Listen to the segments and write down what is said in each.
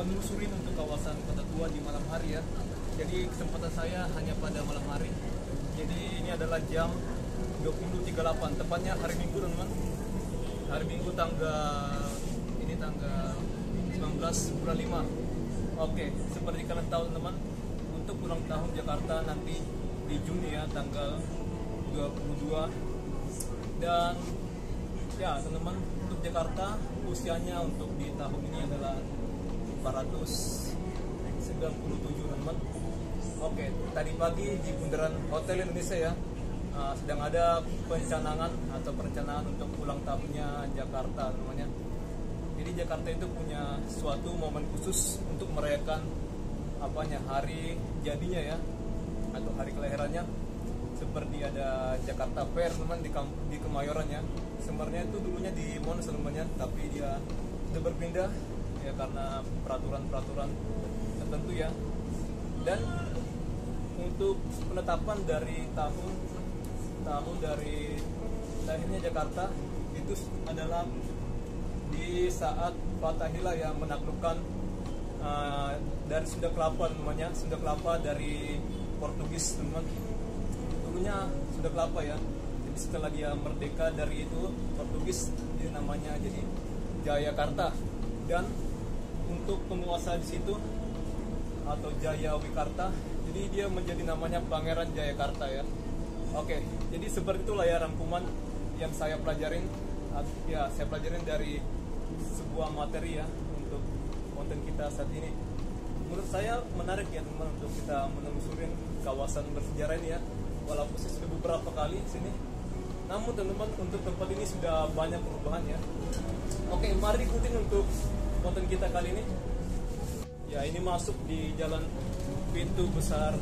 menelusuri untuk kawasan Kota Tua di malam hari ya. Jadi kesempatan saya hanya pada malam hari. Jadi ini adalah jam 20.38, tepatnya hari Minggu teman-teman. Hari Minggu tanggal 19 bulan 5. Oke, seperti kalian tahu teman-teman, untuk ulang tahun Jakarta nanti di Juni ya, tanggal 22. Dan ya teman-teman, untuk Jakarta usianya untuk di tahun ini adalah 497 teman-teman. Oke, tadi pagi di bundaran Hotel Indonesia ya, sedang ada perencanaan untuk ulang tahunnya Jakarta namanya. Jadi Jakarta itu punya suatu momen khusus untuk merayakan hari jadinya ya, atau hari kelahirannya. Seperti ada Jakarta Fair teman di Kemayoran ya. Sebenarnya itu dulunya di Monas namanya, tapi dia sudah berpindah ya karena peraturan tertentu ya. Dan untuk penetapan dari tahun dari lahirnya Jakarta itu adalah di saat Fatahillah yang menaklukkan dari Sunda Kelapa namanya, Sunda Kelapa dari Portugis teman. Dulunya Sunda Kelapa ya. Jadi setelah dia merdeka dari itu Portugis, dia namanya jadi Jayakarta. Dan untuk penguasa di situ atau Jayawikarta, jadi dia menjadi namanya Pangeran Jayakarta ya. Oke, jadi seperti itulah ya rangkuman yang saya pelajarin dari sebuah materi ya untuk konten kita saat ini. Menurut saya menarik ya teman untuk kita menelusuri kawasan bersejarah ini ya. Walaupun saya sudah beberapa kali sini, namun teman-teman untuk tempat ini sudah banyak perubahan ya. Oke, mari ikutin untuk konten kita kali ini. Ya, ini masuk di jalan pintu besar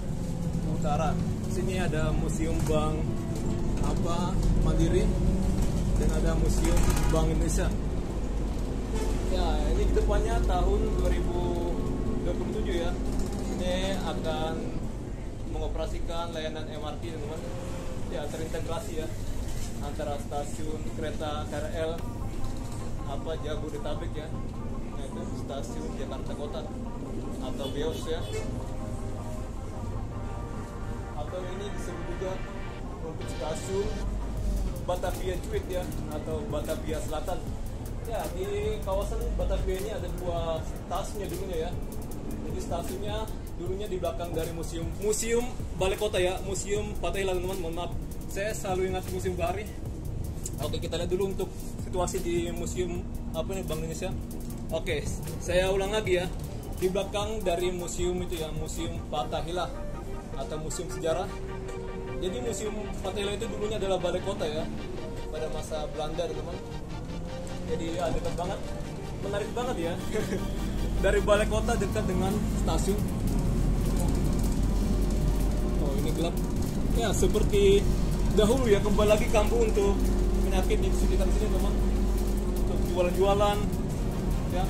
utara. Sini ada Museum Bank Mandiri dan ada Museum Bank Indonesia. Ya, ini kedepannya tahun 2027 ya. Ini akan mengoperasikan layanan MRT teman-teman. Ya, terintegrasi ya antara stasiun kereta KRL Jabodetabek ya. Nah, itu stasiun Jakarta Kota atau BEOS ya. Atau ini disebut juga untuk stasiun Batavia Cuit ya, atau Batavia Selatan. Ya, di kawasan Batavia ini ada dua stasiunnya dulunya ya. Jadi stasiunnya dulunya di belakang dari Museum Balai Kota ya, Museum Fatahillah teman-teman. Mohon maaf, saya selalu ingat Museum Bahari. Oke, kita lihat dulu untuk situasi di Museum Bank Indonesia. Oke, saya ulang lagi ya. Di belakang dari museum itu ya, Museum Fatahillah atau Museum Sejarah. Jadi Museum Fatahillah itu dulunya adalah balai kota ya, pada masa Belanda teman-teman. Jadi ya, dekat banget, menarik banget ya. Dari balai kota dekat dengan stasiun. Oh, ini gelap. Ya, seperti dahulu ya, kembali lagi kampung untuk penyakit di sekitar sini teman. Untuk jualan-jualan ya.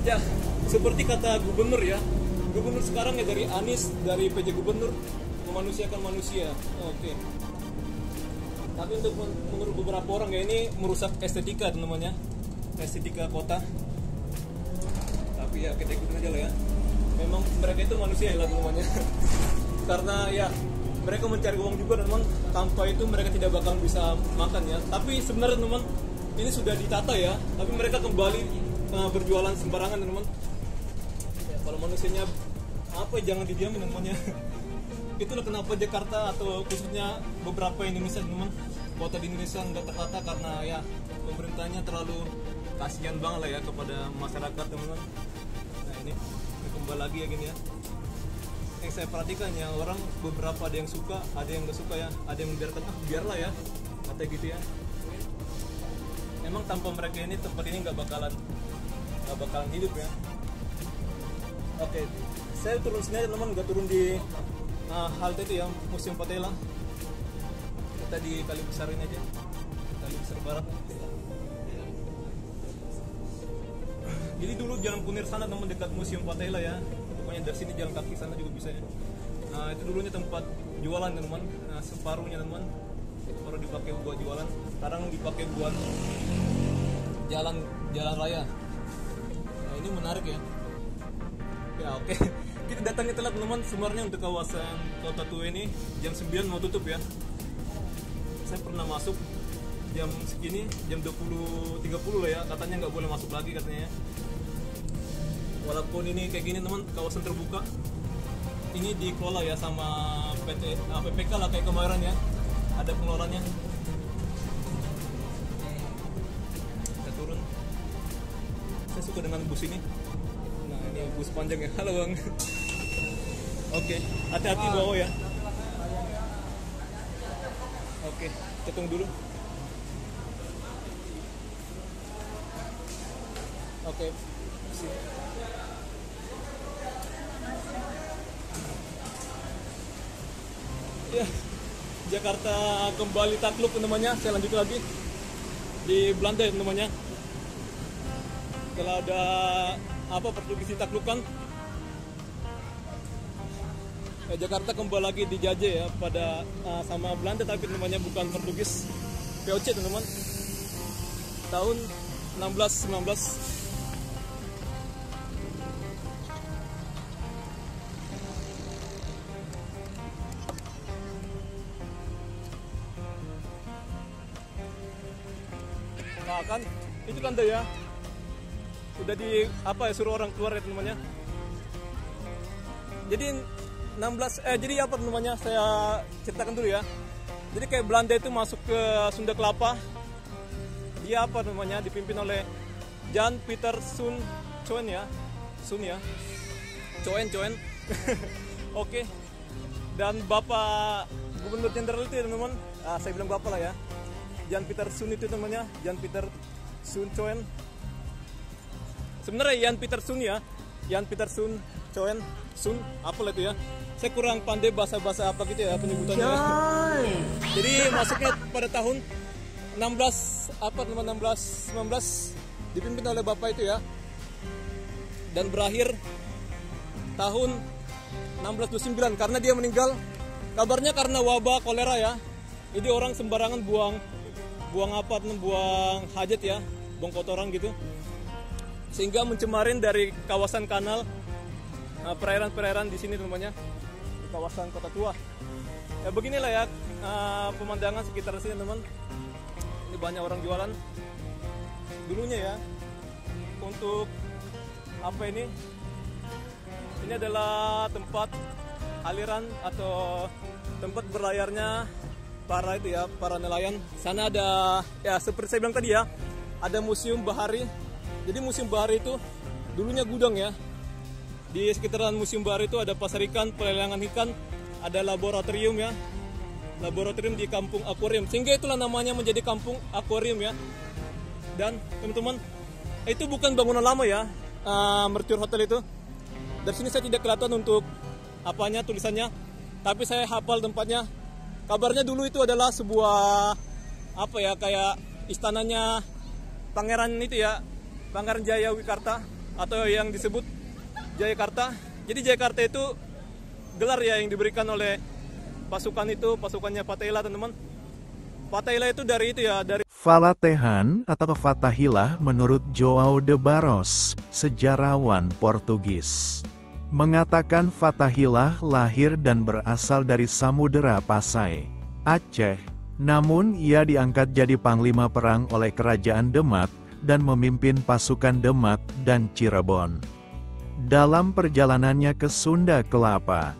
Ya, seperti kata gubernur ya. Gubernur sekarang ya dari Anies, dari PJ Gubernur, memanusiakan manusia. Oke. Tapi untuk menurut beberapa orang ya, ini merusak estetika namanya, estetika kota. Tapi ya kita ikutin aja lah ya. Memang mereka itu manusia ya namanya. Karena ya mereka mencari uang juga teman. Tanpa itu mereka tidak bakal bisa makan ya. Tapi sebenarnya teman, ini sudah ditata ya. Tapi mereka kembali berjualan sembarangan teman. Ya, kalau manusianya jangan didiamin namanya. Itulah kenapa Jakarta atau khususnya beberapa Indonesia teman, kota di Indonesia nggak tertata karena ya pemerintahnya terlalu kasihan banget lah ya kepada masyarakat teman-teman. Nah ini kembali lagi ya gini ya. Yang saya perhatikan ya, orang beberapa ada yang suka, ada yang nggak suka ya, ada yang membiarkan biarlah ya, kata gitu ya. Emang tanpa mereka ini tempat ini nggak bakalan hidup ya. Oke, saya turun sini aja teman, nggak turun di halte itu ya, Museum Fatahillah. Kita di Kali Besar ini aja, Kali Besar Barat. Jadi dulu Jalan Kunir sana teman, dekat Museum Fatahillah ya. Pokoknya dari sini jalan kaki sana juga bisa ya. Nah itu dulunya tempat jualan teman. Nah separuhnya teman, separuh dipakai buat jualan. Sekarang dipakai buat jalan raya. ini menarik ya. Ya oke. Kita datangnya telat teman-teman, sebenarnya untuk kawasan Kota Tua ini jam 9 mau tutup ya. Saya pernah masuk jam segini, jam 20.30 lah ya, katanya nggak boleh masuk lagi katanya. Walaupun ini kayak gini teman, kawasan terbuka, ini dikelola ya sama PT PPK lah kayak kemarin ya, ada pengeluarannya. Kita turun. Saya suka dengan bus ini. Nah ini bus panjang ya. Halo bang. Oke, hati-hati bawa ya. Oke, kita tunggu dulu. Oke, sini. Ya, Jakarta kembali takluk namanya. Saya lanjut lagi di Belanda namanya. Setelah ada Portugis ditaklukkan, Jakarta kembali lagi dijajah ya pada sama Belanda, tapi namanya bukan Portugis, VOC teman-teman. Tahun 1619. Nah kan itu kan ya udah di suruh orang keluar ya teman-temannya. Jadi jadi namanya saya ceritakan dulu ya. Jadi kayak Belanda itu masuk ke Sunda Kelapa, dia dipimpin oleh Jan Pieter Sun Coen ya, Coen. Oke. Dan Bapak Gubernur Jenderal itu teman-teman, saya bilang Bapak lah ya, Jan Pieter Sun itu namanya, Jan Pieter Sun Coen. Sebenarnya Jan Pieter Sun ya, Jan Pieter Sun Coen, Sun apalah itu ya. Saya kurang pandai bahasa-bahasa apa gitu ya penyebutannya. Jadi masuknya pada tahun 1619 dipimpin oleh Bapak itu ya. Dan berakhir tahun 1629 karena dia meninggal. Kabarnya karena wabah kolera ya. Jadi orang sembarangan buang hajat ya, buang kotoran gitu. Sehingga mencemarin dari kawasan kanal, perairan-perairan di sini teman-temannya, di kawasan Kota Tua. Ya beginilah ya pemandangan sekitar sini teman. Ini banyak orang jualan. Dulunya ya, untuk ini adalah tempat aliran atau tempat berlayarnya para nelayan. Sana ada ya seperti saya bilang tadi ya, ada museum bahari. Jadi museum bahari itu dulunya gudang ya. Di sekitaran museum bahari itu ada pasar ikan, pelelangan ikan, ada laboratorium ya. Laboratorium di kampung akuarium. Sehingga itulah namanya menjadi kampung akuarium ya. Dan teman-teman, itu bukan bangunan lama ya, Mercure Hotel itu. Dari sini saya tidak kelihatan untuk tulisannya, tapi saya hafal tempatnya. Kabarnya dulu itu adalah sebuah kayak istananya Pangeran itu ya, Pangeran Jayawikarta atau yang disebut Jayakarta. Jadi Jayakarta itu gelar ya yang diberikan oleh pasukannya Fatahillah teman-teman. Fatahillah itu dari Falatehan atau Fatahillah menurut João de Barros, sejarawan Portugis, mengatakan Fatahillah lahir dan berasal dari Samudera Pasai, Aceh. Namun ia diangkat jadi panglima perang oleh Kerajaan Demak dan memimpin pasukan Demak dan Cirebon. Dalam perjalanannya ke Sunda Kelapa,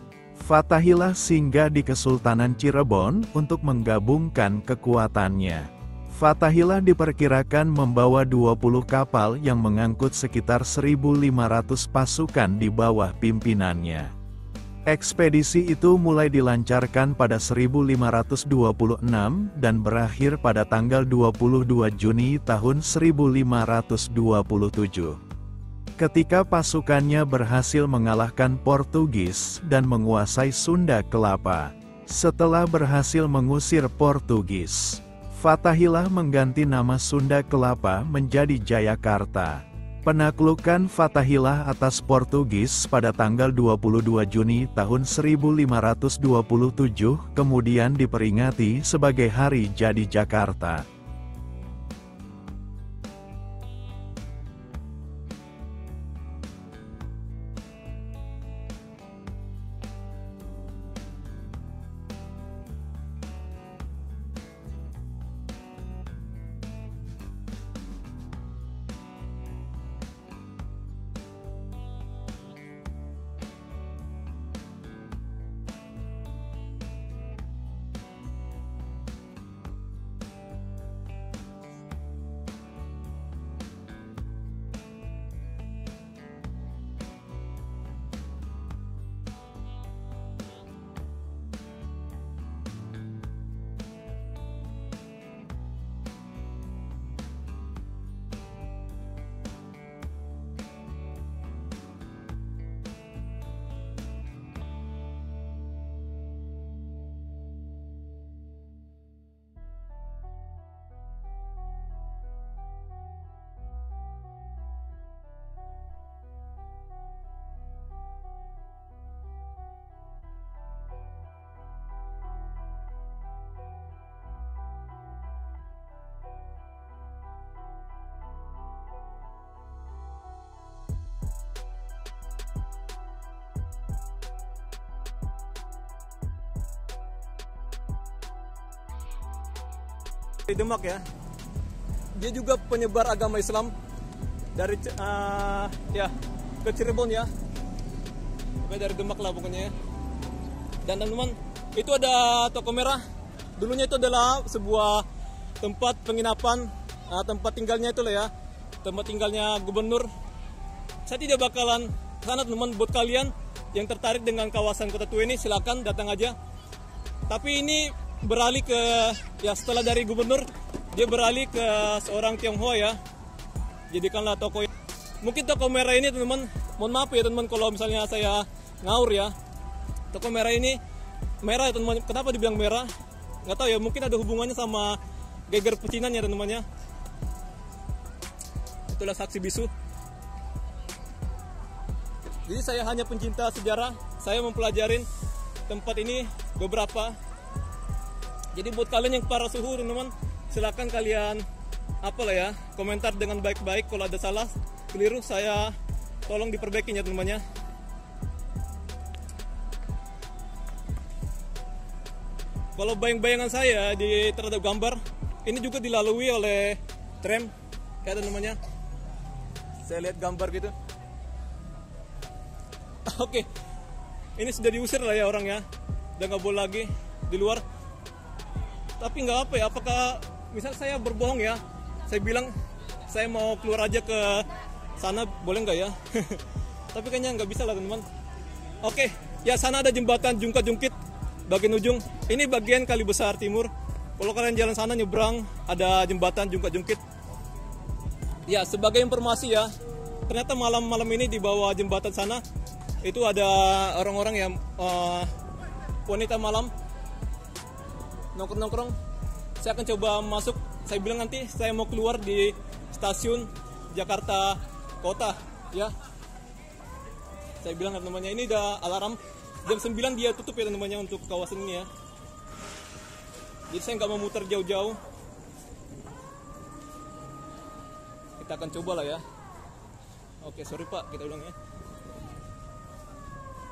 Fatahillah singgah di Kesultanan Cirebon untuk menggabungkan kekuatannya. Fatahillah diperkirakan membawa 20 kapal yang mengangkut sekitar 1.500 pasukan di bawah pimpinannya. Ekspedisi itu mulai dilancarkan pada 1526 dan berakhir pada tanggal 22 Juni tahun 1527. Ketika pasukannya berhasil mengalahkan Portugis dan menguasai Sunda Kelapa. Setelah berhasil mengusir Portugis, Fatahillah mengganti nama Sunda Kelapa menjadi Jayakarta. Penaklukan Fatahillah atas Portugis pada tanggal 22 Juni tahun 1527 kemudian diperingati sebagai Hari Jadi Jakarta. di Demak ya. Dia juga penyebar agama Islam dari ya ke Cirebon ya. Dari Demak lah pokoknya ya. Dan teman-teman, itu ada toko merah. Dulunya itu adalah sebuah tempat penginapan, tempat tinggalnya itu lah ya, tempat tinggalnya gubernur. Saya tidak bakalan sana teman, buat kalian yang tertarik dengan kawasan Kota Tua ini silakan datang aja. Tapi ini beralih ke, ya setelah dari gubernur dia beralih ke seorang Tionghoa ya. Jadikanlah toko, mungkin toko merah ini teman-teman, mohon maaf ya teman-teman kalau misalnya saya ngawur ya. Toko merah ini merah ya teman-teman. Kenapa dibilang merah? Nggak tahu ya, mungkin ada hubungannya sama geger pecinan ya teman-teman ya. Itulah saksi bisu. Jadi saya hanya pencinta sejarah, saya mempelajarin tempat ini beberapa. Jadi buat kalian yang para suhu teman-teman, silakan kalian apalah ya, komentar dengan baik-baik. Kalau ada salah, keliru, saya tolong diperbaiki ya teman-teman ya. Kalau bayang-bayangan saya di terhadap gambar, ini juga dilalui oleh tram, kayak namanya. Saya lihat gambar gitu. Oke, ini sudah diusir lah ya orang ya, udah nggak boleh lagi di luar. Tapi nggak apa ya, apakah misal saya berbohong ya, saya bilang saya mau keluar aja ke sana, boleh nggak ya? Tapi kayaknya nggak bisa lah teman-teman. Oke, ya sana ada jembatan Jungkat-Jungkit bagian ujung. Ini bagian Kali Besar Timur. Kalau kalian jalan sana nyebrang ada jembatan Jungkat-Jungkit. Ya sebagai informasi ya, ternyata malam-malam ini di bawah jembatan sana itu ada orang-orang yang wanita malam nongkrong-nongkrong. Saya akan coba masuk. Saya bilang nanti saya mau keluar di stasiun Jakarta Kota ya. Saya bilang teman-temannya ini udah alarm jam 9 dia tutup ya teman-temannya untuk kawasan ini ya. Jadi saya nggak mau muter jauh-jauh. Kita akan coba lah ya. Oke, sorry Pak, kita ulang ya.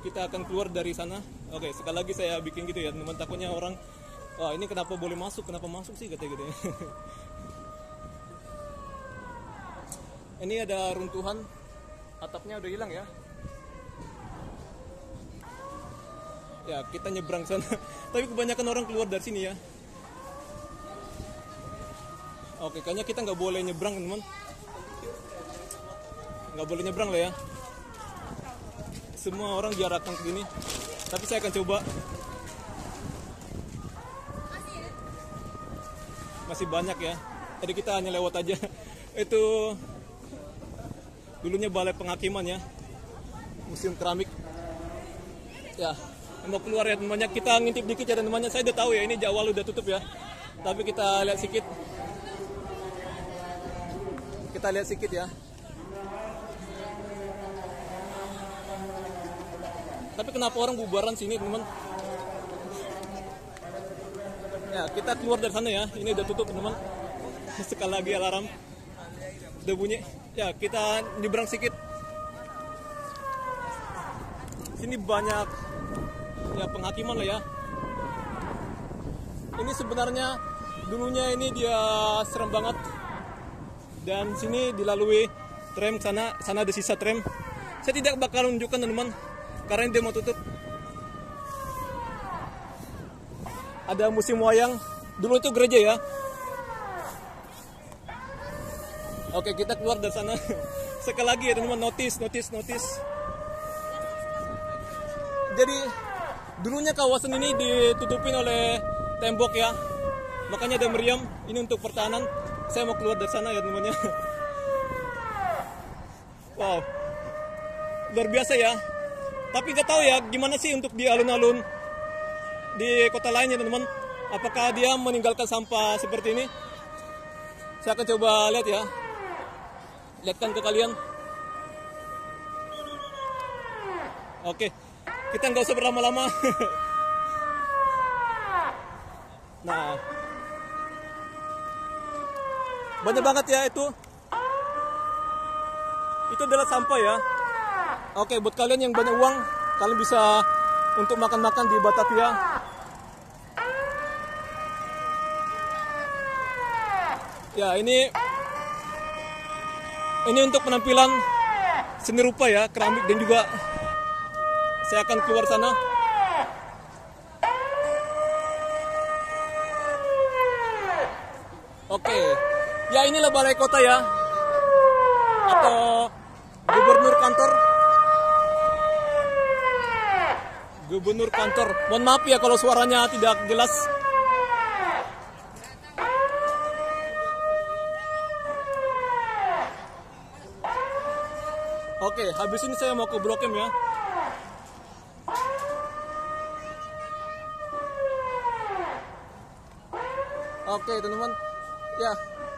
Kita akan keluar dari sana. Oke, sekali lagi saya bikin gitu ya teman-teman, takutnya orang, wah ini kenapa boleh masuk, kenapa masuk sih katanya gitu ya. Ini ada runtuhan, atapnya udah hilang ya. Ya kita nyebrang sana. Tapi kebanyakan orang keluar dari sini ya. Oke, kayaknya kita nggak boleh nyebrang teman-teman. Nggak boleh nyebrang lah ya. Semua orang diarahkan ke sini. Tapi saya akan coba. Masih banyak ya. Jadi kita hanya lewat aja. Itu dulunya balai penghakiman ya. Museum keramik. Ya, mau keluar ya temannya. Kita ngintip dikit ya temannya. Saya udah tahu ya ini Jawa udah tutup ya. Tapi kita lihat sedikit. Kita lihat sedikit ya. Tapi kenapa orang bubaran sini teman? Ya kita keluar dari sana ya. Ini udah tutup teman. Sekali lagi alarm udah bunyi. Ya kita nyebrang sedikit. Sini banyak ya penghakiman lah ya. Ini sebenarnya dulunya ini dia serem banget. Dan sini dilalui tram sana ada sisa tram. Saya tidak bakal menunjukkan teman-teman karena dia mau tutup. Ada musim wayang. Dulu itu gereja ya. Oke, kita keluar dari sana. Sekali lagi ya teman-teman, notice. Jadi dulunya kawasan ini ditutupin oleh tembok ya. Makanya ada meriam. Ini untuk pertahanan. Saya mau keluar dari sana ya teman-teman. Wow, luar biasa ya. Tapi nggak tahu ya gimana sih untuk di alun-alun di kota lainnya teman-teman. Apakah dia meninggalkan sampah seperti ini? Saya akan coba lihat ya. Lihatkan ke kalian. Oke, kita nggak usah berlama-lama. Nah, banyak banget ya itu. Itu adalah sampah ya. Oke, buat kalian yang banyak uang, kalian bisa untuk makan-makan di Batavia. Ya, ini untuk penampilan seni rupa ya, keramik, dan juga saya akan keluar sana. Oke, ya inilah balai kota ya, atau gubernur kantor. Mohon maaf ya kalau suaranya tidak jelas. Oke, habis ini saya mau ke Blok M ya. Oke teman-teman, ya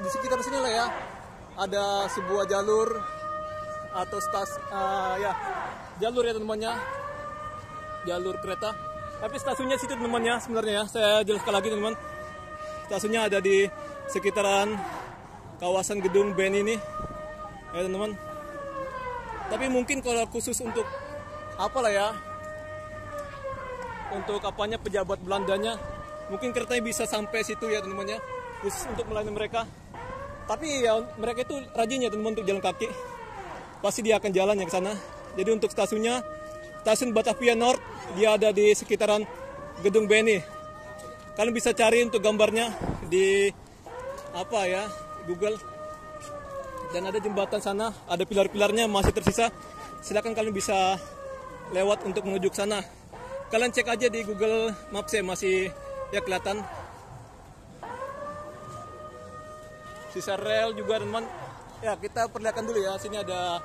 di sekitar sini lah ya, ada sebuah jalur atau ya jalur ya teman-temannya, jalur kereta. Tapi stasiunnya situ teman-temannya sebenarnya ya. Saya jelaskan lagi teman-teman. Stasiunnya ada di sekitaran kawasan gedung BNI ini, ya teman-teman. Tapi mungkin kalau khusus untuk apalah ya, untuk apanya pejabat Belandanya, mungkin keretanya bisa sampai situ ya teman-teman ya, khusus untuk melayani mereka. Tapi ya mereka itu rajin ya teman-teman untuk jalan kaki. Pasti dia akan jalan ya ke sana. Jadi untuk stasiunnya, stasiun Batavia North, dia ada di sekitaran gedung BNI. Kalian bisa cari untuk gambarnya di apa ya, Google. Dan ada jembatan sana, ada pilar-pilarnya masih tersisa. Silakan kalian bisa lewat untuk menuju ke sana. Kalian cek aja di Google Maps ya, masih ya kelihatan. Sisa rel juga teman. Ya kita perlihatkan dulu ya, sini ada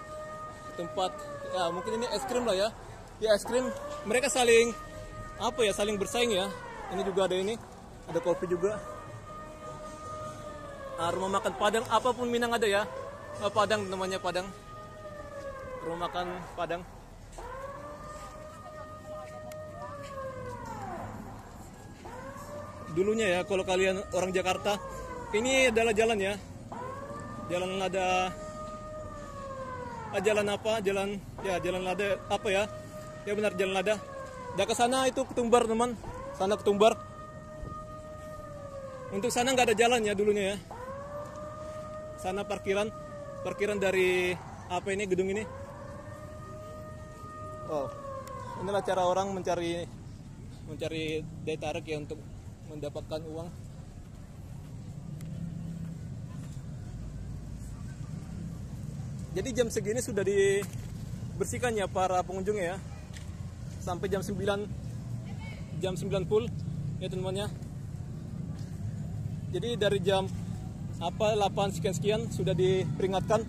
tempat ya, mungkin ini es krim lah ya. Ya es krim, mereka saling apa ya, saling bersaing ya. Ini juga ada ini, ada kopi juga. Rumah makan Padang, apapun Minang ada ya. Padang namanya, Padang. Rumah makan Padang. Dulunya ya, kalau kalian orang Jakarta, ini adalah jalan ya. Jalan lada. Jalan apa? Jalan lada apa ya? Ya benar, jalan lada. Dan ke sana itu Ketumbar teman. Sana Ketumbar. Untuk sana nggak ada jalan ya dulunya ya. Sana parkiran dari apa ini, gedung ini. Oh, inilah cara orang mencari daya tarik ya untuk mendapatkan uang. Jadi jam segini sudah dibersihkan ya para pengunjungnya ya. Sampai jam 9 full ya teman-teman ya. Jadi dari jam 8 sekian sudah diperingatkan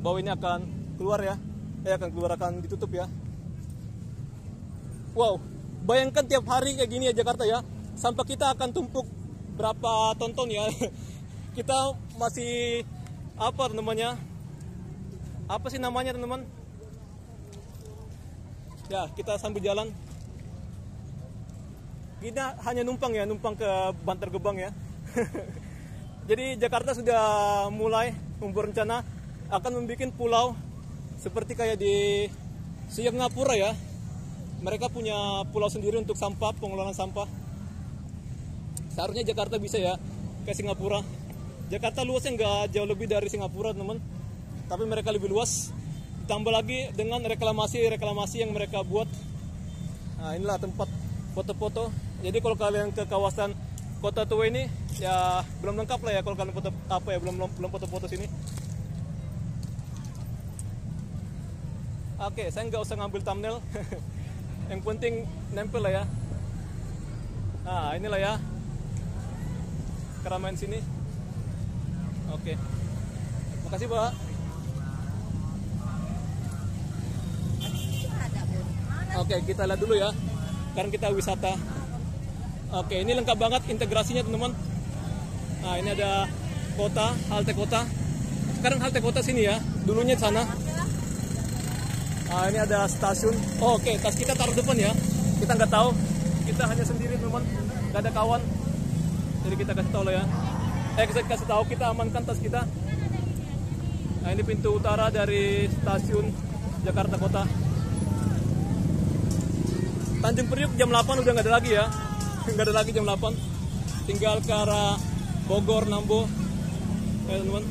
bahwa ini akan keluar ya. Akan ditutup ya. Wow, bayangkan tiap hari kayak gini ya Jakarta ya. Sampah kita akan tumpuk berapa ton ya. Kita masih apa namanya? Apa sih namanya teman-teman? Ya, kita sambil jalan. Kita hanya numpang ke Bantar Gebang ya. Jadi Jakarta sudah mulai berencana akan membuat pulau seperti kayak di Singapura ya. Mereka punya pulau sendiri untuk sampah, pengelolaan sampah. Seharusnya Jakarta bisa ya kayak Singapura. Jakarta luasnya nggak jauh lebih dari Singapura teman, tapi mereka lebih luas. Ditambah lagi dengan reklamasi yang mereka buat. Nah inilah tempat foto-foto. Jadi kalau kalian ke kawasan Kota Tua ini ya belum lengkap lah ya kalau kalian foto apa ya, belum foto-foto sini. Oke, saya nggak usah ngambil thumbnail. Yang penting nempel lah ya. Nah inilah ya keramaian sini. Oke, makasih Pak. Oke, kita lihat dulu ya. Sekarang kita wisata. Oke, ini lengkap banget integrasinya teman-teman. Nah ini ada kota, halte kota. Sekarang halte kota sini ya, dulunya di sana. Nah ini ada stasiun. Oh, oke, tas kita taruh depan ya. Kita nggak tahu, kita hanya sendiri teman, nggak ada kawan. Jadi kita kasih tahu lah ya. Kita kasih tahu, kita amankan tas kita. Nah ini pintu utara dari stasiun Jakarta Kota. Tanjung Priuk jam 8 udah nggak ada lagi ya. Nggak ada lagi jam 8. Tinggal ke arah Bogor, Nambo. Ya teman-teman,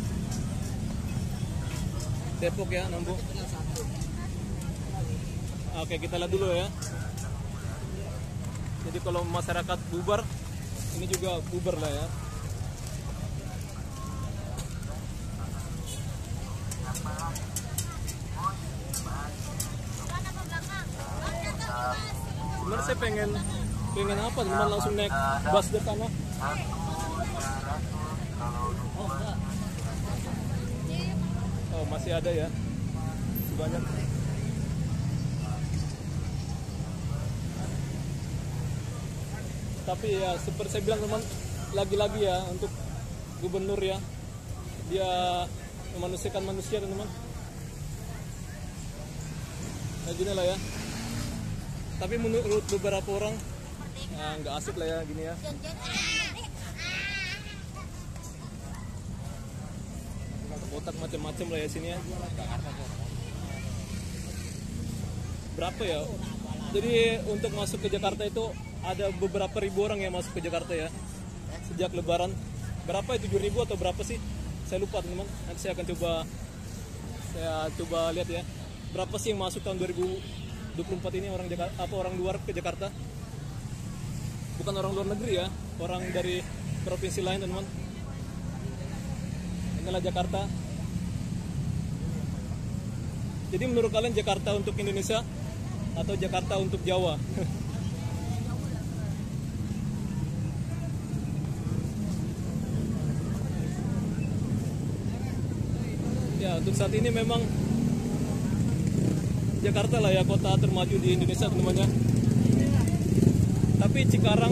Depok ya, Nambu. Oke, kita lihat dulu ya. Jadi kalau masyarakat bubar, ini juga bubar lah ya. Sebenarnya saya pengen apa teman, langsung naik bus ke sana. Oh masih ada ya, sebanyak. Tapi ya seperti saya bilang teman, lagi-lagi ya untuk gubernur ya, dia memanusiakan manusia teman. Nah gini lah ya. Tapi menurut beberapa orang nggak asik lah ya gini ya. Kotak macam-macam lah ya sini ya. Berapa ya? Jadi untuk masuk ke Jakarta itu ada beberapa ribu orang yang masuk ke Jakarta ya sejak Lebaran. Berapa ya, 7.000 atau berapa sih? Saya lupa teman-teman. Nanti saya akan coba lihat ya. Berapa sih yang masuk tahun 2024 ini orang Jakarta, apa orang luar ke Jakarta? Bukan orang luar negeri ya, orang dari provinsi lain teman-teman. Inilah Jakarta. Jadi menurut kalian Jakarta untuk Indonesia atau Jakarta untuk Jawa? Ya untuk saat ini memang Jakarta lah ya kota termaju di Indonesia teman-teman. Tapi Cikarang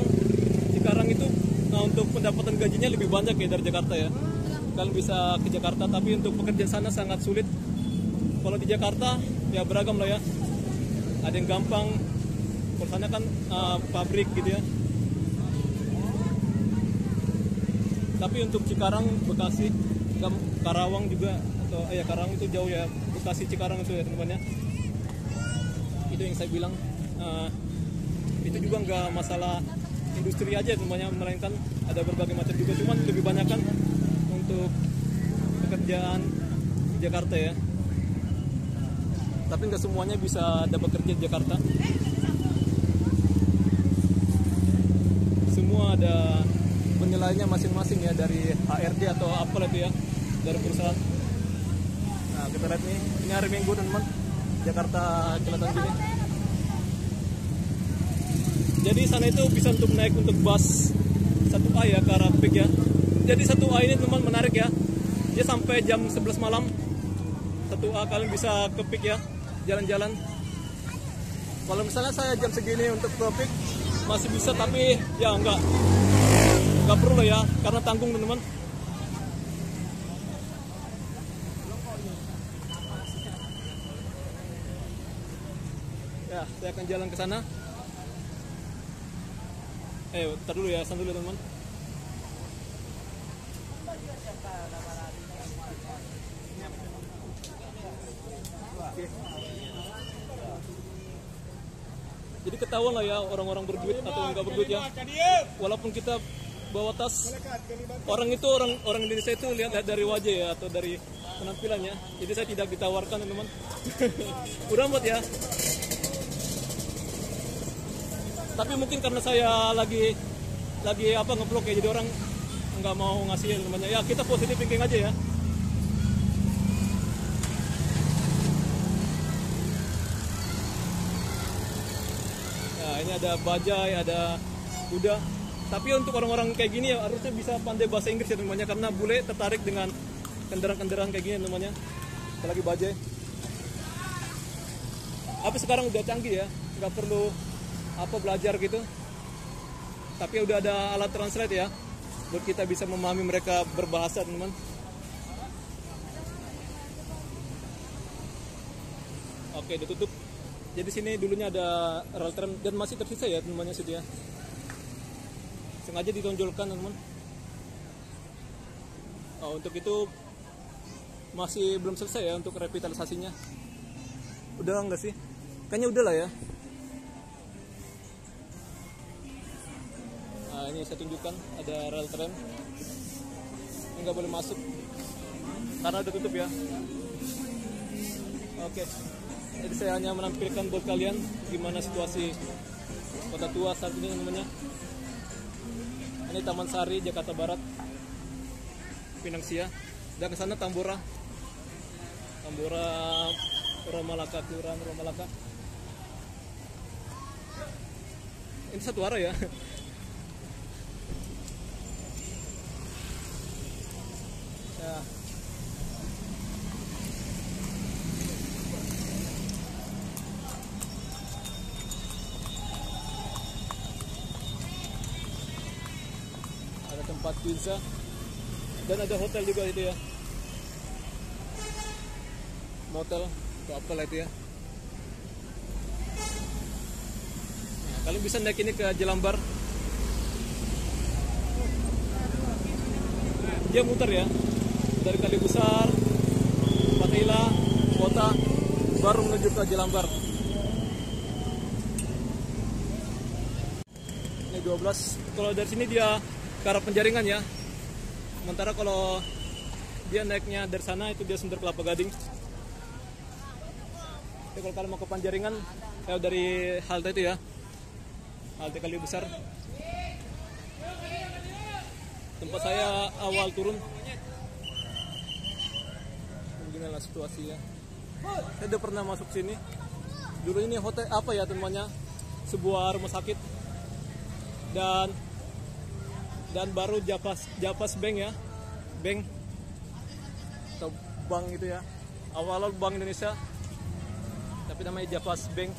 itu untuk pendapatan gajinya lebih banyak ya dari Jakarta ya. Kalian bisa ke Jakarta, tapi untuk pekerjaan sana sangat sulit. Kalau di Jakarta ya beragam lah ya. Ada yang gampang, kalau sana kan pabrik gitu ya. Tapi untuk Cikarang, Bekasi, Karawang juga, atau ya Karawang itu jauh ya. Bekasi, Cikarang itu ya teman-teman ya. Itu yang saya bilang, itu juga nggak masalah industri aja teman-teman, melainkan ada berbagai macam juga. Cuman lebih banyak kan untuk pekerjaan di Jakarta ya. Tapi nggak semuanya bisa dapat kerja di Jakarta. Semua ada penilaiannya masing-masing ya, dari HRD atau apa itu ya, dari perusahaan. Nah kita lihat nih, ini hari Minggu teman-teman, Jakarta kelihatan gini. Jadi sana itu bisa untuk naik untuk bus 1A ya ke arah Pik ya. Jadi 1A ini teman menarik ya. Dia sampai jam 11 malam. 1A kalian bisa ke Pik ya, jalan-jalan. Kalau misalnya saya jam segini untuk ke Pik masih bisa, tapi ya enggak perlu lah ya, karena tanggung teman-teman. Ya, saya akan jalan ke sana. Ntar dulu ya, santai dulu teman-teman. Oke. Jadi ketahuan lah ya orang-orang berduit atau enggak berduit ya. Walaupun kita bawa tas, orang Indonesia itu lihat dari wajah ya, atau dari penampilannya. Jadi saya tidak ditawarkan teman-teman. Udah amat ya. Tapi mungkin karena saya lagi nge-vlog ya, jadi orang nggak mau ngasih temannya. Ya kita positif thinking aja ya. Nah ini ada bajai, ada kuda. Tapi untuk orang-orang kayak gini ya harusnya bisa pandai bahasa Inggris ya temannya, karena bule tertarik dengan kendaraan-kendaraan kayak gini temannya. Apalagi bajai. Tapi sekarang udah canggih ya, nggak perlu belajar gitu. Tapi udah ada alat translate ya, buat kita bisa memahami mereka berbahasa teman-teman. Oke, udah tutup. Jadi sini dulunya ada rel tram dan masih tersisa ya teman-temannya situ ya. Sengaja ditonjolkan teman-teman. Untuk itu masih belum selesai ya untuk revitalisasinya. Udah enggak sih? Kayaknya udah lah ya. Nah, ini saya tunjukkan ada rel tram yang nggak boleh masuk karena udah tutup ya. Oke, jadi saya hanya menampilkan buat kalian gimana situasi Kota Tua saat ini namanya. Ini Taman Sari, Jakarta Barat, Pinang Sia. Dan ke sana Tambora, Romalaka, Kelurahan Romalaka. Ini satu arah ya. Ya. Ada tempat pizza dan ada hotel juga itu ya. Motel atau apalah itu ya. Nah, kalian bisa naik ini ke Jelambar. Dia muter ya dari Kali Besar, Fathahillah, kota, baru menuju ke Jelambar. Ini 12. Kalau dari sini dia ke arah Penjaringan ya. Sementara kalau dia naiknya dari sana itu dia Sumber Kelapa Gading. Jadi kalau kalian mau ke Penjaringan dari halte itu ya, halte Kali Besar, tempat saya awal turun. Beginilah situasinya. Saya udah pernah masuk sini. Dulu ini hotel apa ya temannya, sebuah rumah sakit dan baru Japas Bank ya, bank atau bank itu ya, awal Bank Indonesia, tapi namanya Japas Bank.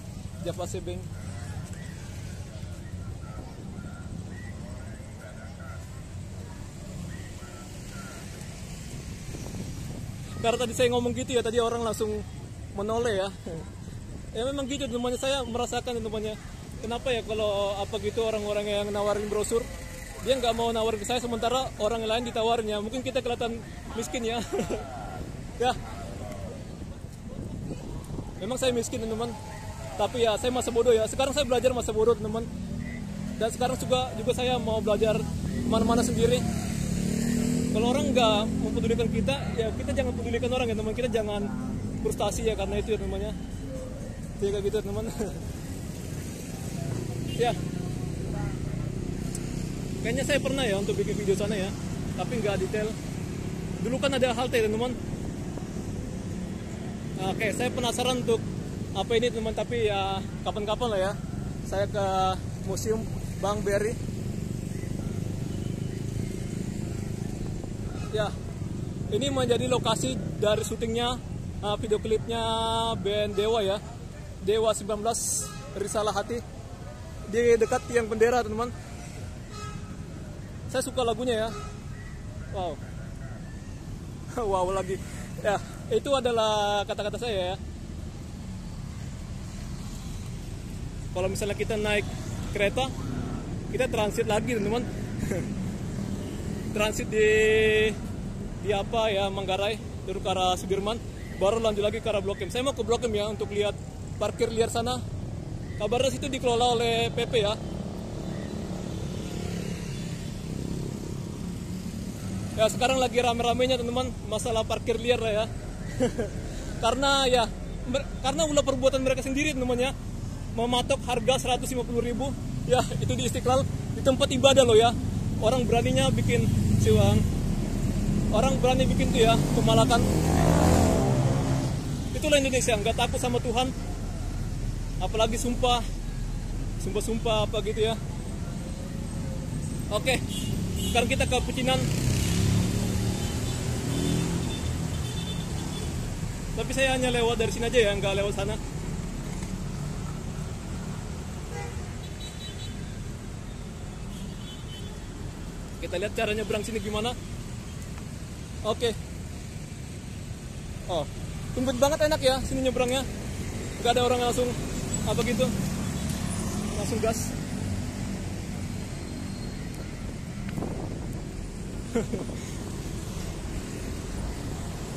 Karena tadi saya ngomong gitu ya, tadi orang langsung menoleh ya. Ya memang gitu temannya, saya merasakan temannya. Kenapa ya kalau apa gitu orang-orang yang nawarin brosur, dia nggak mau nawarin ke saya, sementara orang lain ditawarin ya. Mungkin kita kelihatan miskin ya. Ya. Memang saya miskin teman, tapi ya saya masa bodoh ya. Sekarang saya belajar masa bodoh teman. Dan sekarang juga saya mau belajar mana-mana sendiri. Kalau orang nggak mempedulikan kita, ya kita jangan pedulikan orang ya teman. Kita jangan frustasi ya karena itu ya namanya. Jadi kayak gitu teman. Ya. Kayaknya saya pernah ya untuk bikin video sana ya, tapi nggak detail. Dulu kan ada halte teman. Oke, saya penasaran untuk apa ini teman, tapi ya kapan-kapan lah ya. Saya ke Museum Bank BRI. Ya, ini menjadi lokasi dari syutingnya video klipnya band Dewa ya, Dewa 19 Risalah Hati, di dekat tiang bendera teman. Saya suka lagunya ya. Wow. Wow lagi. Ya, itu adalah kata-kata saya ya. Kalau misalnya kita naik kereta, kita transit lagi teman. Transit di apa ya, Manggarai, terus ke arah Sudirman, baru lanjut lagi ke arah Blok M. Saya mau ke Blok M ya untuk lihat parkir liar sana. Kabarnya situ dikelola oleh PP ya. Ya sekarang lagi rame-ramenya teman-teman masalah parkir liar ya. karena ulah perbuatan mereka sendiri teman-teman ya. Mematok harga 150.000 ya, itu di Istiqlal, di tempat ibadah loh ya. Orang beraninya bikin siwang. Orang berani bikin tuh ya, pemalakan. Itulah Indonesia, nggak takut sama Tuhan. Apalagi sumpah apa gitu ya. Oke, sekarang kita ke Pecinan. Tapi saya hanya lewat dari sini aja ya, nggak lewat sana. Kita lihat cara nyebrang sini gimana. Oke. Oh, tumben banget enak ya sini nyebrangnya. Nggak ada orang langsung apa gitu, langsung gas.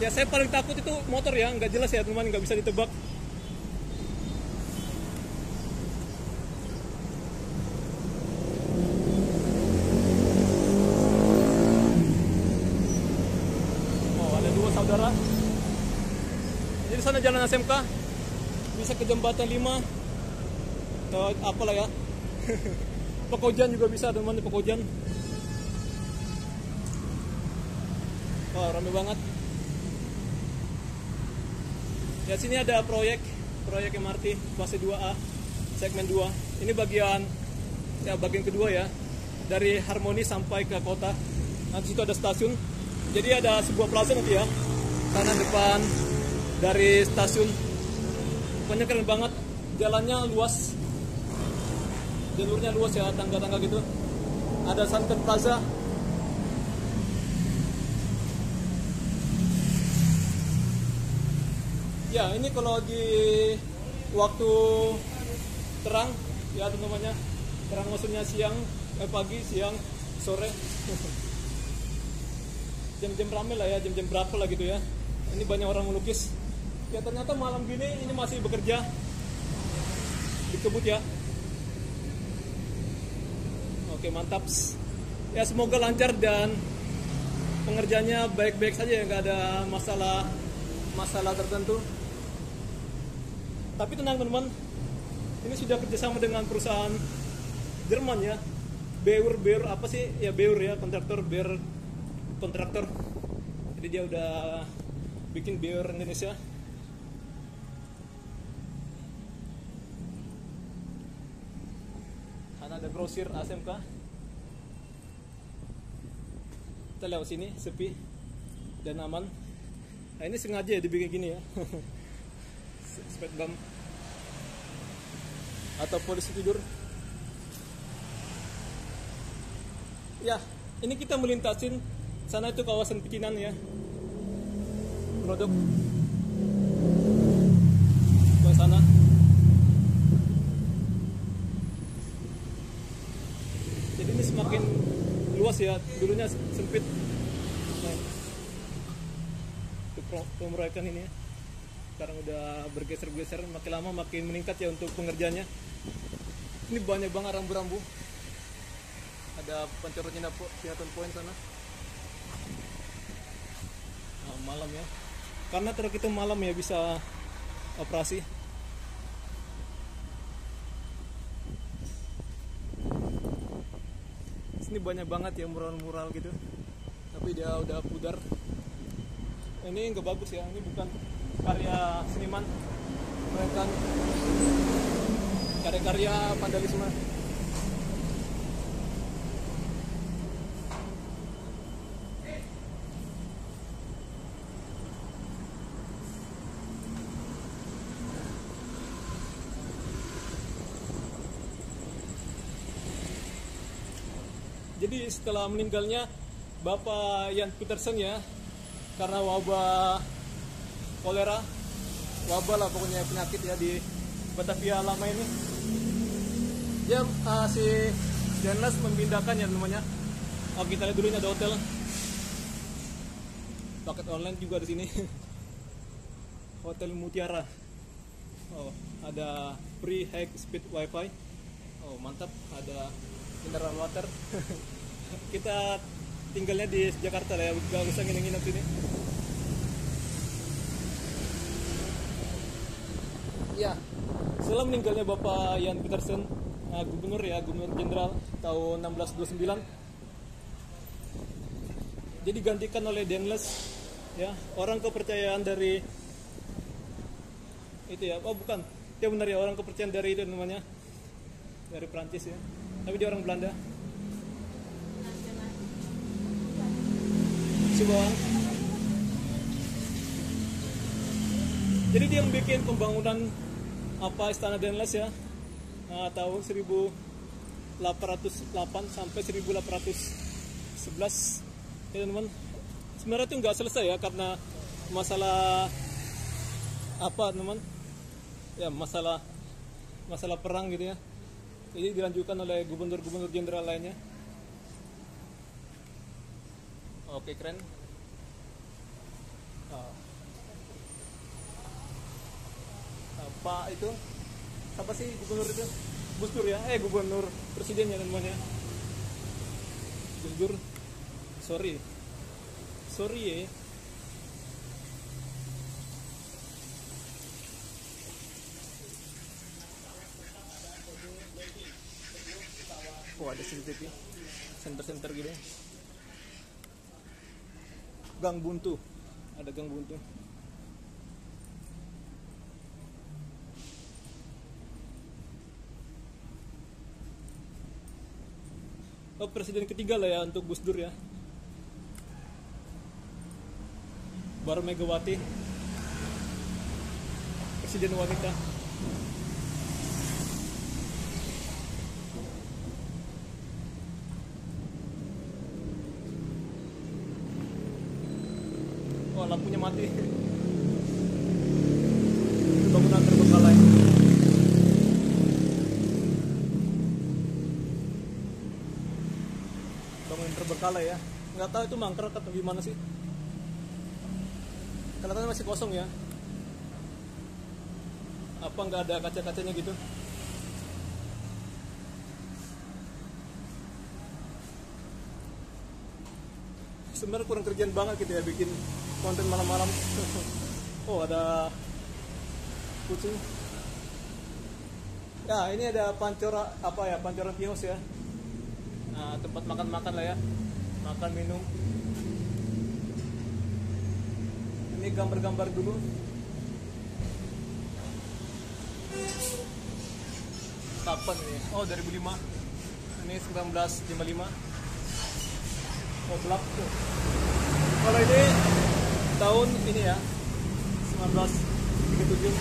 Ya saya paling takut itu motor ya, nggak jelas ya teman, nggak bisa ditebak. jalan SMK bisa ke jembatan 5 atau apalah ya. Pekojan juga bisa teman-teman, Pekojan. Wah, rame banget. Ya, sini ada proyek MRT fase 2A segmen 2. Ini bagian kedua ya. Dari Harmoni sampai ke kota. Nanti situ ada stasiun. Jadi ada sebuah plaza nanti ya. Kanan depan dari stasiun. Pokoknya keren banget. Jalannya luas. Jalurnya luas ya, tangga-tangga gitu. Ada Sunken Plaza. Ya, ini kalau di waktu terang ya teman-temannya. Terang maksudnya siang, pagi, siang, sore. Jam-jam ramai lah ya, jam-jam berapa lah gitu ya. Ini banyak orang melukis. Ya ternyata malam gini ini masih bekerja. Dikebut ya. Oke, mantap. Ya semoga lancar dan pengerjanya baik-baik saja ya, nggak ada masalah tertentu. Tapi tenang teman-teman, ini sudah kerjasama dengan perusahaan Jerman ya, Beur apa sih ya, Beur ya, kontraktor. Jadi dia udah bikin Beur Indonesia. Ada grosir ASMK. Kita lewat sini sepi dan aman. Nah, ini sengaja ya dibikin gini ya. Speed bump atau polisi tidur. Ya, ini kita melintasin sana itu kawasan pecinan ya. Produk ke sana. Jadi ini semakin luas ya, dulunya sempit. Nah, pemeroyokan ini ya. Sekarang udah bergeser-geser, makin lama makin meningkat ya untuk pengerjaannya. Ini banyak banget rambu-rambu. Ada pencorot Chinatown Point sana. Nah, malam ya. Karena truk itu malam ya bisa operasi. Ini banyak banget ya mural-mural gitu. Tapi dia udah pudar. Ini nggak bagus ya. Ini bukan karya seniman, melainkan karya-karya vandalisme. Jadi setelah meninggalnya Bapak Jan Pietersen ya, karena wabah kolera, wabah lah pokoknya penyakit ya di Batavia lama ini, dia si Denles memindahkan ya namanya. Oh, kita lihat dulu, ini ada hotel, paket online juga di sini. Hotel Mutiara. Oh, ada free high speed wifi. Oh, mantap, ada mineral water. Kita tinggalnya di Jakarta lah ya, gak usah nginep sini. Ya, setelah meninggalnya Bapak Jan Pietersen, gubernur jenderal tahun 1629, jadi digantikan oleh Denles ya, orang kepercayaan dari itu ya. Oh bukan, dia benar ya, orang kepercayaan dari itu namanya, dari Prancis ya, tapi dia orang Belanda. Coba. Jadi dia membuat pembangunan Istana Denles ya, tahun 1808 sampai 1811 ya teman-teman. Sebenarnya itu nggak selesai ya, karena masalah teman, ya masalah perang gitu ya. Jadi dilanjutkan oleh gubernur jenderal lainnya. Oke, keren. Pak itu siapa sih gubernur itu? Gus Dur ya, gubernur presidennya namanya. Gus Dur. Sorry ya. Oh, ada CCTV center gitu. Gang buntu, ada gang buntu. Oh, presiden ketiga lah ya untuk Gus Dur ya. Baru Megawati, presiden wanita. Oh, lampunya mati. Itu bangunan terbengkalai. Bangunan terbengkalai ya. Nggak tahu itu mangkrak atau gimana sih. Kelihatannya masih kosong ya. Apa nggak ada kaca-kacanya gitu? Sebenarnya kurang kerjaan banget gitu ya bikin konten malam-malam. Oh, ada kucing. Ya, ini ada pancoran kios ya. Nah, tempat makan-makan lah ya. Makan minum. Ini gambar-gambar dulu. Kapan ini? Oh, 2005. Ini 1955. Oh, gelap tuh. Kalau ini tahun ini ya 1937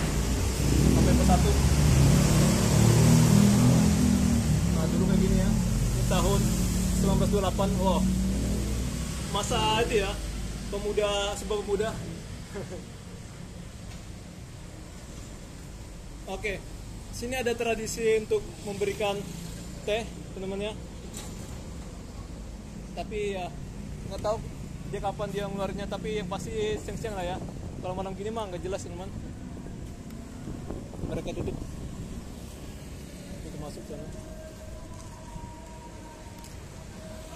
sampai 41. Nah, dulu kayak gini ya. Ini tahun 1928. Wow. Masa itu ya, sebuah pemuda. Oke. Sini ada tradisi untuk memberikan teh, teman-teman ya. Tapi ya nggak tahu dia kapan dia ngeluarinnya, tapi yang pasti siang-siang lah ya. Kalau malam gini mah nggak jelas teman. Mereka tutup. Kita masuk sana.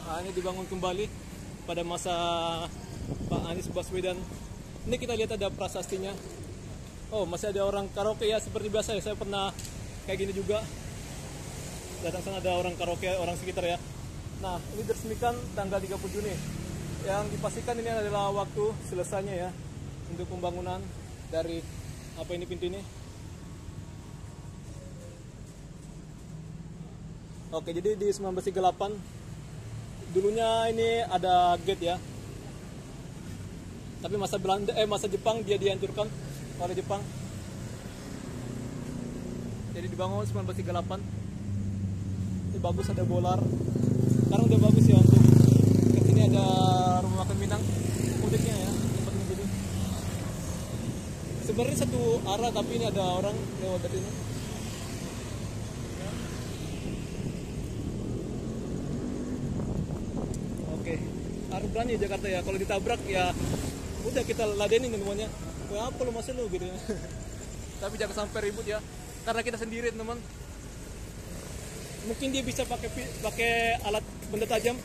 Nah, ini dibangun kembali pada masa Pak Anies Baswedan. Ini kita lihat ada prasastinya. Oh, masih ada orang karaoke ya seperti biasa ya. Saya pernah kayak gini juga. Datang sana ada orang karaoke, orang sekitar ya. Nah, ini diresmikan tanggal 30 Juni. Yang dipastikan ini adalah waktu selesainya ya untuk pembangunan dari ini pintu ini. Oke, jadi di 1938 dulunya ini ada gate ya. Tapi masa Jepang dia dihancurkan oleh Jepang. Jadi dibangun 1938. Ini bagus, ada bolar. Sekarang udah bagus ya untuk sini ada rumah makan Minang, udeknya ya, tempat menjadi. Sebenarnya satu arah tapi ini ada orang lewat dari ini. Oke, harus berani Jakarta ya. Kalau ditabrak ya udah kita ladenin semuanya. Apa lu masih lu gitu ya. Tapi jangan sampai ribut ya. Karena kita sendiri teman. Mungkin dia bisa pakai alat benda tajam.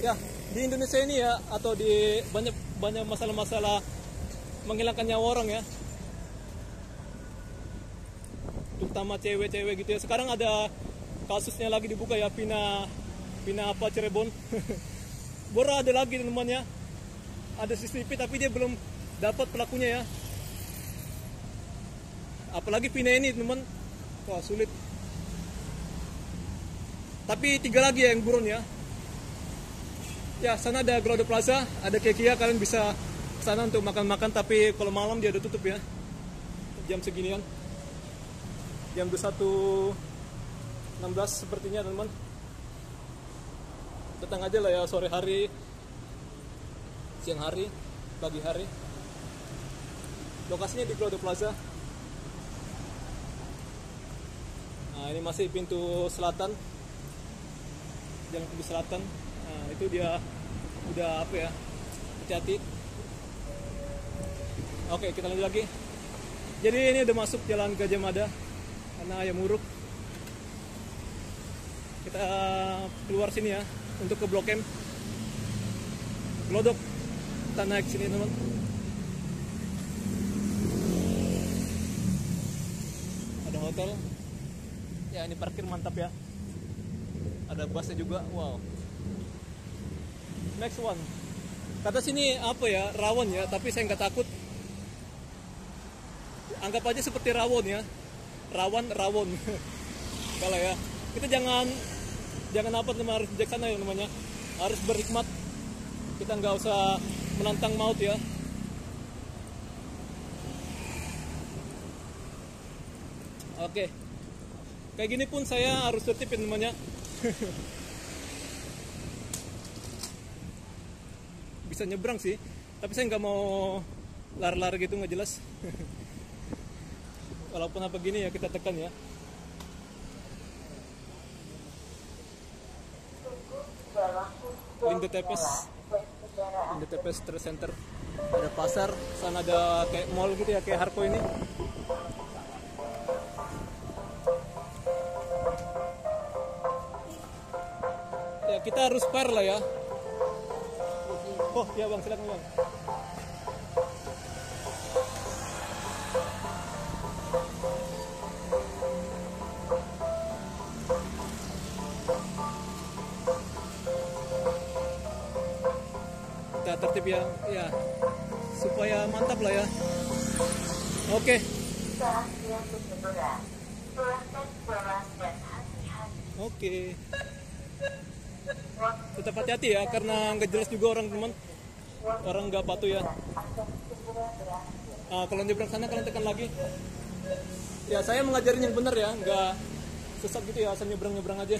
Ya, di Indonesia ini ya atau di banyak masalah-masalah menghilangkan nyawa orang ya. Terutama cewek-cewek gitu ya. Sekarang ada kasusnya lagi dibuka ya, Pina apa Cirebon. Baru ada lagi teman-teman ya. Ada CCTV tapi dia belum dapat pelakunya ya. Apalagi Pina ini teman. Wah, sulit. Tapi 3 lagi ya yang buron ya. Ya, sana ada Glode Plaza, ada Kekia, kalian bisa sana untuk makan-makan, tapi kalau malam dia udah tutup ya. Jam seginian. Jam 21.16 sepertinya teman-teman. Datang aja lah ya sore hari, siang hari, pagi hari. Lokasinya di Glode Plaza. Nah, ini masih pintu selatan. Jalan ke selatan. Nah, itu dia udah hati-hati. Oke, kita lanjut lagi. Jadi ini udah masuk jalan Gajah Mada karena Ayam Uruk. Kita keluar sini ya untuk ke Blok M. Glodok. Kita naik sini teman. Ada hotel. Ya, ini parkir mantap ya. Ada bassnya juga. Wow. Next one. Kata sini apa ya, rawon ya, tapi saya nggak takut. Anggap aja seperti rawon ya. Rawon. Kalau ya, kita jangan apa namanya, harus bijaksana ya namanya. Harus berhikmat. Kita nggak usah menantang maut ya. Oke. Kayak gini pun saya harus tertib ya namanya. Bisa nyebrang sih, tapi saya nggak mau lari-lari gitu, nggak jelas. Walaupun apa gini ya, kita tekan ya. Linde Tepes Trade Center, ada pasar, sana ada kayak mall gitu ya, kayak Harko ini. Ya kita harus fair lah ya. Oh ya bang, silakan bang. Kita tertib ya, supaya mantap lah ya. Oke. Oke. Tetap hati-hati ya, karena nggak jelas juga orang teman. Orang nggak patuh ya. Kalau nyebrang sana kalian tekan lagi. Ya saya mengajarin yang benar ya, nggak sesat gitu ya, asal nyebrang aja.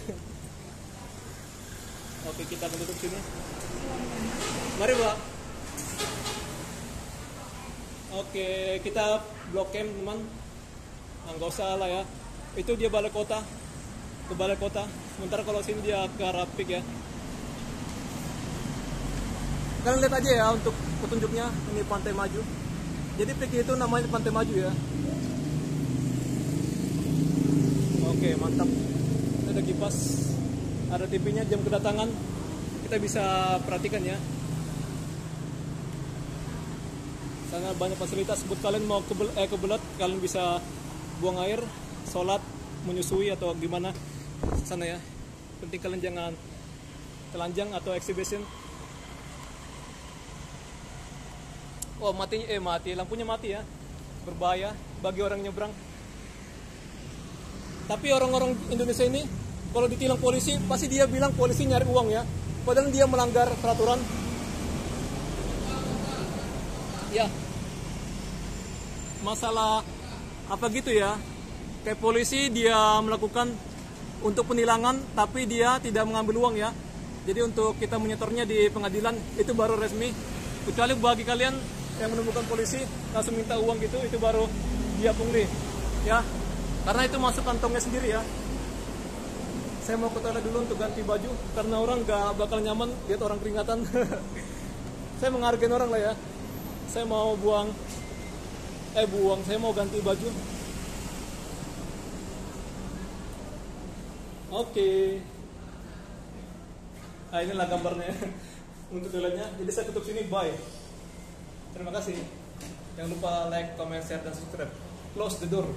Oke, kita akan tutup sini. Mari Pak. Oke, kita blok camp teman. Nggak usah lah ya. Itu dia balai kota. Ke balai kota. Sementara kalau sini dia ke arah Pik ya. Kalian lihat aja ya untuk petunjuknya, ini Pantai Maju. Jadi Pik itu namanya Pantai Maju ya. Oke, mantap. Ada kipas, ada TV-nya, jam kedatangan. Kita bisa perhatikan ya. Sana banyak fasilitas buat kalian mau kebelet, kalian bisa buang air, sholat, menyusui atau gimana sana ya. Penting kalian jangan telanjang atau exhibition. Oh mati, lampunya mati ya, berbahaya bagi orang nyebrang. Tapi orang-orang Indonesia ini kalau ditilang polisi pasti dia bilang polisi nyari uang ya, padahal dia melanggar peraturan. Ya, masalah apa gitu ya, kayak polisi dia melakukan untuk penilangan tapi dia tidak mengambil uang ya. Jadi untuk kita menyetornya di pengadilan itu baru resmi. Kecuali bagi kalian yang menemukan polisi langsung minta uang gitu, itu baru dia pungli ya, karena itu masuk kantongnya sendiri ya. Saya mau ke toilet dulu untuk ganti baju karena orang gak bakal nyaman lihat orang keringatan. Saya menghargai orang lah ya. Saya mau saya mau ganti baju. Oke. Nah inilah gambarnya untuk toiletnya. Jadi saya tutup sini, bye. Terima kasih. Jangan lupa like, comment, share, dan subscribe. Close the door.